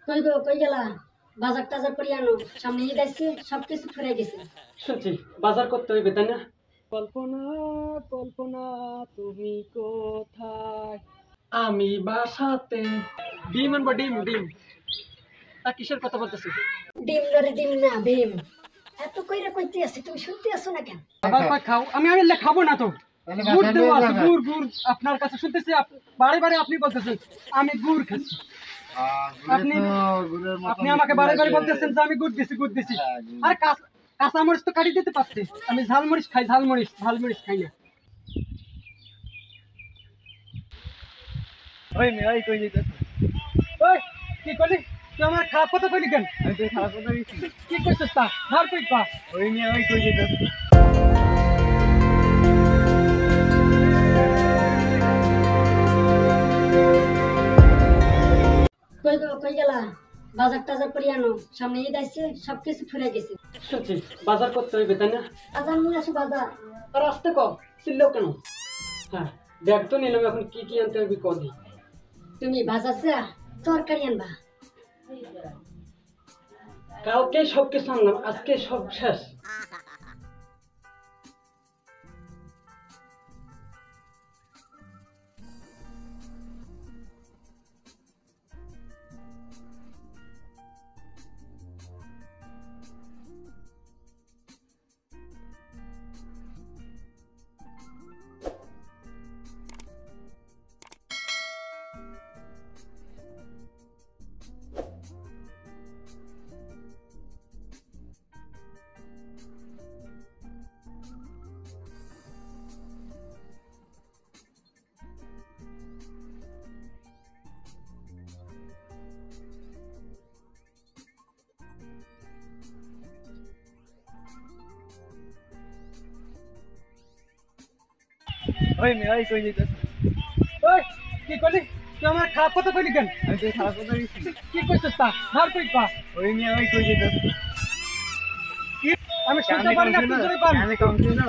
কই গো কই গেলা? বাজার টাজার করে আনো, সামনে ঈদ আসছে, সবকিছু ফুরাই গেছে। শুনছি বাজার করতে হইবে তাই না? কল্পনা কল্পনা তুমি কোথায়? আমি বাসাতে। ডিম আনবো, ডিম ডিম। তা কিসের কথা বলতেছি? ডিম ধরে ডিম না ভীম। এত কইরা কইতে আছে, তুমি শুনতে আসো না কেন? আবার কই খাও? আমি খাবো না তো। গুড় দেবো আছে, গুড় গুড় আপনার কাছে শুনতেছি। বারে বারে আপনি বলতেছেন আমি গুড় খাচ্ছি। আপনি আপনি আমাকে বারে বারে বলতেছেন যে আমি গুড় দিছি গুড় দিছি। আর কাঁচা মরিচ তো কাটি দিতে পারতে। আমি ঝাল মরিচ খাই, ঝাল মরিচ খাই না। ওই মে ওই কই যাইতাছ? ওই কি কইলি? তুই আমার খারাপ কথা কইলি কেন? আমি তুই খারাপ কথা কইছি। কি কইছস তা? ধর কই পা। ওই মে ওই কই যাইতাছ? কই গো কই গেলা? বাজার টাজার করে আনো, সামনে ঈদ আসছে, সবকিছু ফুরাই গেছে। শুনছি বাজার করতে হইবে তাই না? বাজার নিয়ে আসো বাজার। আর আসতে ক চিল্লাও কেন? হ্যাঁ দেখ তো নিলাম, এখন কি কি আনতে হবে কদি। তুমি বাজার যা তরকারি আনবা। কালকে সব কিছু আনলাম, আজকে সব শেষ। ওই মে ওই কই যাইতাছ? ওই কি কইলি? তুই আমার খারাপ কথা কইলি কেন? আমি তুই খারাপ কথা কইছি। কি কইছস তা? ধর কই পা। ওই মে ওই কই যাইতাছ? আমি শুনতে পারি না, তুই জোরে পার। আমি কম শুনো।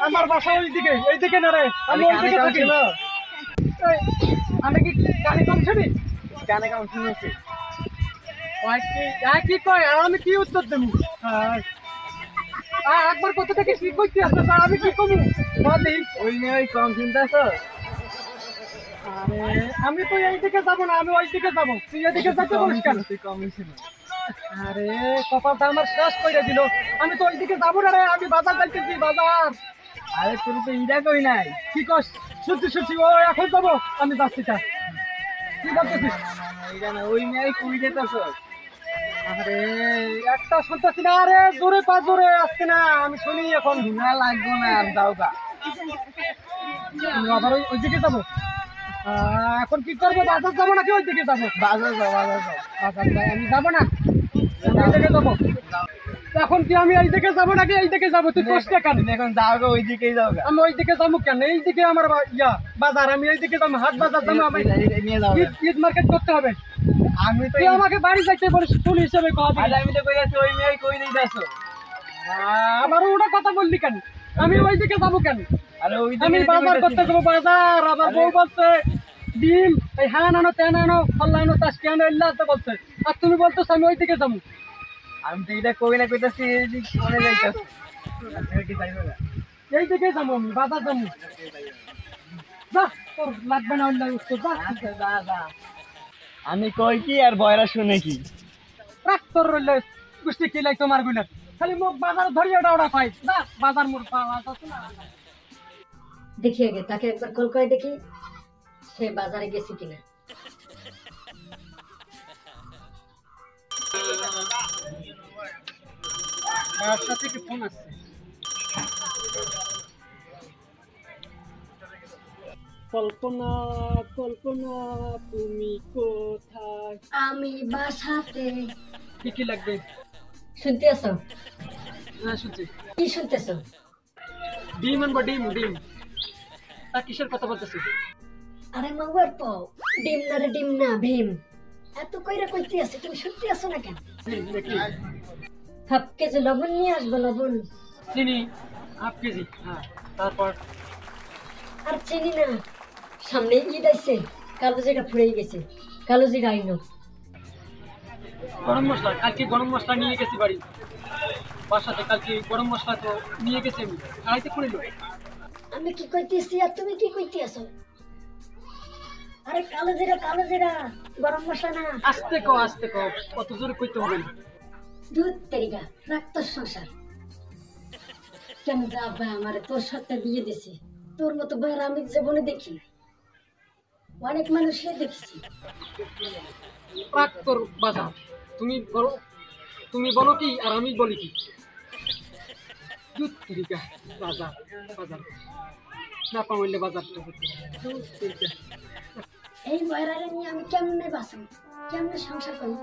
আমার বাসা এইদিকে না রে। আমি ওইদিকে থাকি। আমি কি কানে কম শুনি? কানে কম শুনেছি। ওই কি কয় আর আমি কি উত্তর দেব? একবার কথা থেকে কি কইতে আসছ? আমি কি কমু বলি? ওই মে ওই কম শুনতাছ? আরে আমি তো এইদিকে যাব না, আমি ওইদিকে যাব। তুই এদিকে যাইতে বলিস কেন? তুই কম শুনো। আরে কপালটা আমার শেষ কইরা দিল। আমি তো ওইদিকে যাব না রে, আমি বাজার যাইতেছি বাজার। আরে তুই তো ইডা কই নাই। কি কস? শুনছি ও এখন যাব, আমি যাচ্ছি তা। কি বলতেছিস? ইডা না, ওই মেয়ে কই যেতেছ? আরে একটা শুনতেছি না। আরে জোরে পা, জোরে আসছে না, আমি শুনি এখন। ঘুনা লাগবো না, আর যাও গা। আবার ওইদিকে যাবো। এখন কি করবো? বাজার যাবো নাকি ওইদিকে যাবো? বাজার যাও আমি যাবো না, ওইদিকে যাবো। এখন কি আমি এইদিকে যাবো নাকি এইদিকে যাবো? তুই কষ্ট কেন? এখন যাও গো, ওইদিকেই যাও। আমি ওইদিকে যাবো কেন? এইদিকে আমার বাজার, আমি এইদিকে যাবো, হাট বাজার যাবো। আমি ঈদ মার্কেট করতে হবে। আমি তো আমাকে বাড়ি যাইতে বলিস ফুল হিসেবে কথা। আমি তো কই আছি ওই মেয়ে কই দিতে আসো। আবার ওটা কথা বললি কেন? আমি ওইদিকে যাবো কেন? আরে আমি বাজার করতে যাবো, বাজার। আবার বউ বলছে ডিম এই হ্যাঁ আনো তেন আনো ফল্লা আনো তাস কেন এল্লা তো বলছে, আর তুমি বলতেছ আমি ওইদিকে যাবো। আমি তো এটা কই না কইতাছি এইদিকে কোনে যাইতাছি। এইদিকে যাবো, আমি বাজার যাবো। যা তোর লাগবে না ওই লাগবে যা। আমি কই কি আর বয়রা শুনে কি? রাখ তোর কুষ্টি কি লাই তোমার গুলা খালি মুখ বাজার ধরিয়ে ওটা পাই না। বাজার মোর পাওয়া যাচ্ছে না। দেখি আগে তাকে একবার কল করে দেখি সে বাজারে গেছে কিনা। বাসা থেকে ফোন আসছে। কল্পনা কল্পনা তুমি কোথায়? আমি বাসাতে। কি লাগবে? শুনতে আছো? হ্যাঁ শুনছি। কি শুনতেছো? ডিম আনবো, ডিম। তা কিসের কথা বলতেছি? আরে মাগুয়ার পাও, ডিম ধরে ডিম না ভীম। এত কইরা কইতে আছে, তুমি শুনতে আসো না কেন? হাফ কেজি লবণ নিয়ে আসবো, লবণ। চিনি হাফ কেজি। হ্যাঁ তারপর? আর চিনি না, সামনে ঈদ আইছে, কালো জিরা ফুরিয়ে গেছে, কালো জিরা আইনো। গরম মশলা কালকে গরম মশলা নিয়ে গেছি বাড়ি বাসাতে, কালকে গরম মশলা তো নিয়ে গেছি আমি, আড়াইতে করে লো। আমি কি কইতেছি আর তুমি কি কইতে আছো? আরে কালো জিরা গরম মশলা না। আস্তে কো, কত জোরে কইতে হবে না। দুধ তেরিগা রাখ তোর সংসার। কেন যাবা আমারে তোর সাথে বিয়ে দিছি? তোর মতো বউয়ের আমি জীবনে দেখি নাই, অনেক মানুষে দেখেছি। রাখ তোর বাজার, তুমি বলো কি আর আমি বলি কি? দুধ তেরিকা বাজার না পাইলে বাজার দুধ তেরিকা। এই বয়রারে নিয়ে আমি কেমনে বাঁচি, কেমনে সংসার করি?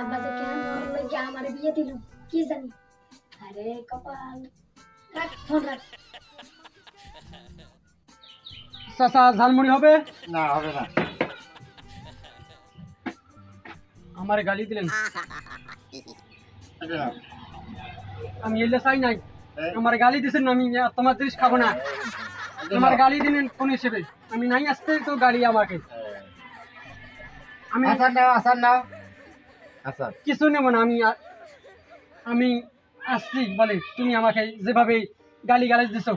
আব্বা যে কেন লাগে আমার বিয়ে দিল কি জানি। আরে কপাল, রাখ ফোন রাখ। চাচা ঝালমুড়ি হবে? না হবে না। আমারে গালি দিলেন, এটা না। আমি এলে চাই নাই। এই? আমার গালি দিছেন, আমি তোমার জিনিস খাবো না। আমার গালি দিলেন কোন হিসেবে? আমি নাই আসতে তো গালি আমাকে। আমি আসার নাও আসার। কিছু নেব না, আমি আসছি বলে তুমি আমাকে যেভাবে গালি গালাজ দিছো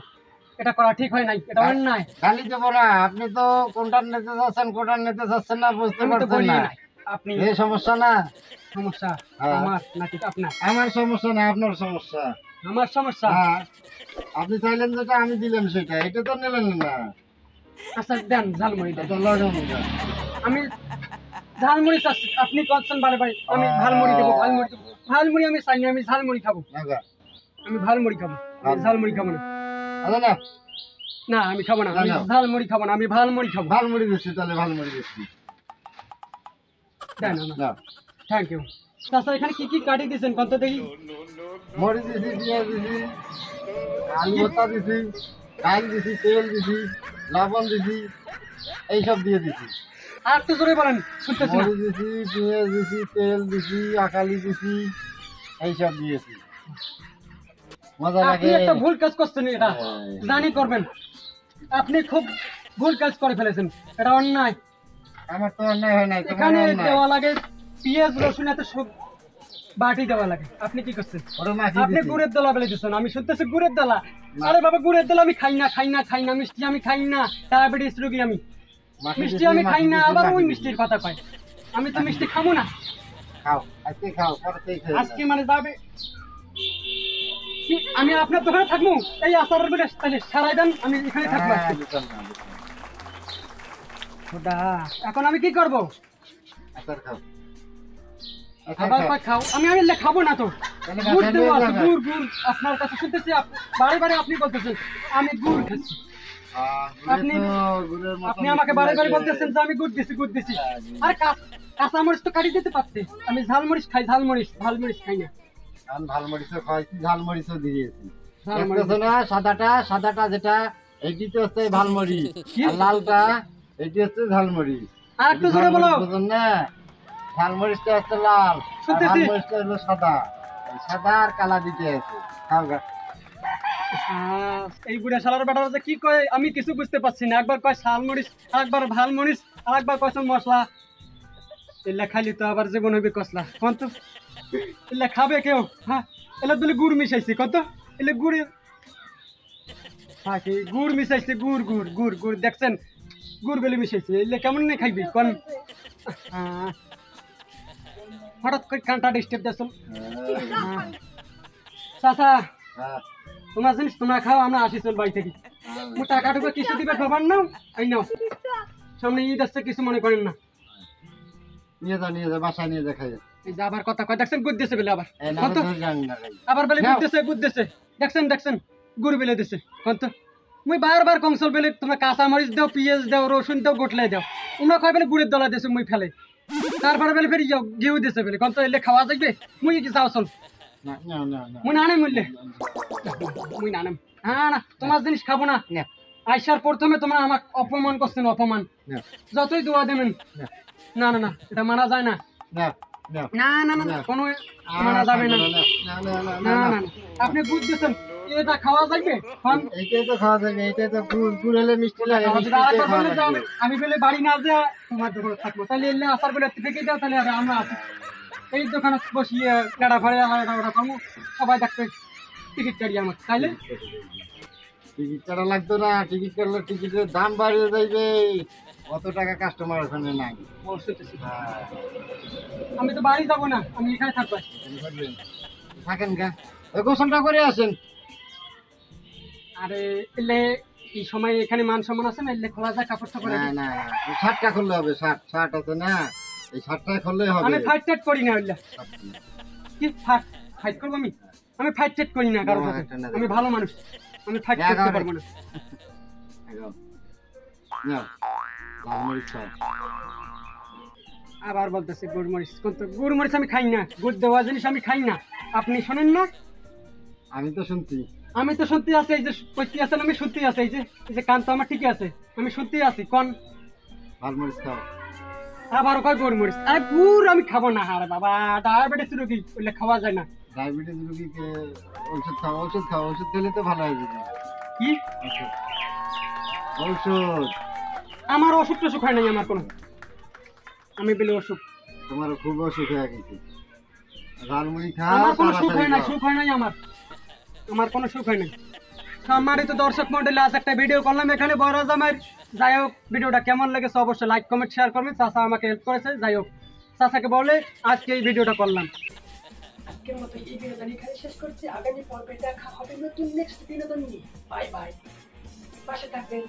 এটা করা ঠিক হয় নাই, এটা অন্যায়। গালি দেবো না, আপনি তো কোনটার নিতে যাচ্ছেন কোনটার নিতে যাচ্ছেন না বুঝতে আমি তো পারছেন বলি না। নাই। আপনি এই সমস্যা না, সমস্যা হ্যাঁ। আমার নাকি আপনার? আমার সমস্যা না, আপনার সমস্যা। আমার সমস্যা। হ্যাঁ, আপনি চাইলেন যেটা আমি দিলাম সেটা, এটা তো নিলেন না। আচ্ছা দেন ঝালমুড়ি দেন। এটা লড়েন না। আমি ঝালমুড়ি চাচ্ছি, আপনি করছেন বারে বারে আমি ঝালমুড়ি দেবো। ঝালমুড়ি আমি চাই না, আমি ঝালমুড়ি খাবো। আচ্ছা আমি ঝালমুড়ি খাবো, আমি ঝালমুড়ি খাবো না। আচ্ছা না, না আমি খাবো না, আমি না। ঝালমুড়ি খাবো না, আমি ঝালমুড়ি খাবো। ঝালমুড়ি দিচ্ছি, তাহলে ঝালমুড়ি দিচ্ছি। দেন না, না, থ্যাংক ইউ। চাচা এখানে কি কি কাটি দিয়েছেন কত দেখি? মরিচ দিছি, পেঁয়াজ দিছি, আলু ভর্তা দিছি, ডাল দিছি, তেল দিছি, লবণ দিছি, এইসব দিয়ে দিছি। আর তো জোরে বলেন, শুনতেছি না। মরিচ দিছি, পেঁয়াজ দিছি, তেল দিছি, আকালি দিছি, এইসব দিয়েছি। মজা আপনি লাগে। একটা ভুল কাজ করছেন, এটা হ্যাঁ। জানি করবেন। আপনি খুব ভুল কাজ করে ফেলেছেন, এটা অন্যায়। আমার তো অন্যায় হয় নাই, তোমার এখানে অন্যায়। দেওয়া লাগে পেঁয়াজ রসুন এত সব বাটি দেওয়া লাগে, আপনি কি করছেন? ওরা মাখি আপনি দিছি। গুড়ের দলা বলে দিচ্ছেন, আমি শুনতেছি গুড়ের দলা। আরে বাবা গুড়ের দলা আমি খাই না, মিষ্টি আমি খাই না, ডায়াবেটিস রোগী আমি। মাখি মিষ্টি দিছি, আমি খাই মাখি না, দিছি, আবার মাখি ওই দিছি। মিষ্টির কথা কয়। আমি তো মিষ্টি খাবো না খাও, আজকে খাও, পরেতেই খেয়ে আজকে, মানে যাবে কি আমি আপনার দোকানে থাকবো? এই আচারের বলে তাহলে সারাই দেন, আমি এখানে থাকবো আজকে। খোদা, এখন আমি কি করবো? আচার খাও। আবার কয় খাও, আমি এলে খাবো না তো। তাহলে গুড় বাসায় দেওয়া নিয়ে আছে, যাবে। গুড় আপনার কাছে শুনতেছি, বারে বারে আপনি বলতেছেন আমি গুড় খাচ্ছি। আপনি- আপনি আমাকে বারে বারে বলতেছেন যে আমি গুড় দিছি। আরে কাঁচামরিচ তো কাটি দিতে পারতে, আমি ঝালমরিচ খাই, ঝালমরিচ খাই না। আমি ঝালমরিচও খাইছি, ঝালমরিচও দিয়েছি। ঝালমরিচ। দেখতেছো না, সাদাটা যেটা, এইটি তো হচ্ছে ঝালমরিচ, কি? আর লালটা এটি হচ্ছে ঝালমরিচ। আর একটু জোরে বলো। বুঝুন না, ঝালমরিচটা হচ্ছে লাল, আর শুনতেছি। ঝালমরিচটা হলো সাদা। এই সাদা আর কালা দিতে আছে। খাও গা। এই বুড়া শালার বেটা যে কি কয় আমি কিছু বুঝতে পারছি না। একবার কয় শালমরিচ, আরেকবার ভালমরিচ, আর একবার কয় মশলা। এলা খাইলি তো আবার জীবন হইবে কসলা। কত এলা খাবে কেউ? হ্যাঁ, এলা তুলে গুড় মিশাইছি কত, এলে গুড় থাকে, গুড় মিশাইছে, গুড় দেখছেন, গুড় বেলে মিশাইছে। এলে কেমন না খাইবি কোন? হঠাৎ করে কাঁটা ডিস্টার্ব দেখছেন। চাচা হ্যাঁ, তোমার জিনিস তোমরা খাও, আমরা আসি চল বাড়ি থেকে। মো টাকাটুকু কিছু দিবে বাবার নাও, এই নাও। সামনে ঈদ আসছে, কিছু মনে করেন না। নিয়ে যা, বাসায় নিয়ে যা, খাইয়ে। এই যে আবার কথা কয়, দেখছেন গুড় দিছে বলে আবার এই না, কত, ধরে জানি না খাই। আবার বলে নাও। গুড় দিছে, দেখছেন গুড় বেলে দিছে কত। মুই বারবার কংসল বেলে তোমরা কাঁচা মরিচ দাও, পেঁয়াজ দাও, রসুন দাও, গোটলাই দাও। তোমরা কয় বেলে গুড়ের দলা দিছে, মুই ফেলে। তারপরে বেলে ফের ঘিউ দিছে বলে কত, এলে খাওয়া যাবে? মুই কি যাও চল, না, মুই না নেই মূল্যে, মুই না নেম। না তোমার জিনিস খাবো না। না। আইসার প্রথমে তোমরা আমাকে অপমান করছেন, অপমান। না, যতই দোয়া দেবেন, না এটা মানা যায় না। না, না কোনো মানা যাবে না। না আপনি বুঝ দিচ্ছেন, এটা খাওয়া যাবে? এইটাই তো খাওয়া যাবে, এইটাই তো গুড় হলে মিষ্টি লাগে, মিষ্টি দিয়ে খাওয়া লাগবে। আমি বলে বাড়ি না যে তোমার দোকানে থাকবো, তাহলে এলে আসার বলে থেকে দাও, তাহলে আমরা আসি। এই দোকানে বসিয়ে গাড়া ভাড়া ওরা পাবো সবাই ডাকবে টিকিট কাটি আমার তাইলে টিকিট কাটা লাগতো না, টিকিট কাটলে টিকিটের দাম বাড়িয়ে যাইবে, কত টাকা কাস্টমার ওখানে নাই। হ্যাঁ, আমি তো বাড়ি যাবো না, আমি এখানে থাকবো। এখানে থাকবেন? থাকেন গা, ওই গোসলটা করে আসেন। আরে এলে এই সময় এখানে মান সম্মান আছে না, এলে খোলা যায় কাপড় টাপড়। না না, ওই শার্টটা খুললে হবে, শার্ট আছে না, এই শার্টটা খুললেই হবে। আমি ফাইট টাইট করি না, ওইলা কি ফাইট করবো আমি? আমি ফাইট টাইট করি না কারোর সাথে, আমি ভালো মানুষ, আমি ফাইট করতে পারবো না। নাও, লাল মরিচ খাও। আবার বলতেছে গুড় মরিচ, কিন্তু গুড় মরিচ আমি খাই না, গুড় দেওয়া জিনিস আমি খাই না। আপনি শোনেন না? আমি তো শুনছি। আমি তো শুনতে আছি, এই যে কইতে আছেন আমি শুনতে আছি, এই যে কান তো আমার ঠিকই আছে, আমি শুনতে আছি। কোন লাল মরিচ খাও। আবার কয় গুড় মরিচ, আর গুড় আমি খাবো না। আরে বাবা, ডায়াবেটিস রোগী, ওইলে খাওয়া যায় না। ডায়াবেটিস রোগীকে ওষুধ খাও, ওষুধ খাও, ওষুধ খেলে তো ভালো হয়ে যাবে। কি ওষুধ? আমার অসুখ টসুখ হয় নাই আমার কোনো, আমি বলি অসুখ। তোমার খুব অসুখ হয়ে গেছে, লালমুড়ি খাও। আমার কোনো সুখ হয় নাই, সুখ হয় নাই আমার কোনো সুখ হয় নাই। সম্মানিত দর্শক মন্ডলী, আজ একটা ভিডিও করলাম এখানে বড় জামাই। যাই হোক, ভিডিওটা কেমন লেগেছে অবশ্যই লাইক কমেন্ট শেয়ার করবেন। চাচা আমাকে হেল্প করেছে, যাই হোক চাচাকে বলে আজকে এই ভিডিওটা করলাম। আজকের মতো এই বিনোদন এখানে শেষ করছি। আগামী পর্বে দেখা হবে নতুন নেক্সট বিনোদন নিয়ে। বাই বাই, পাশে থাকবেন।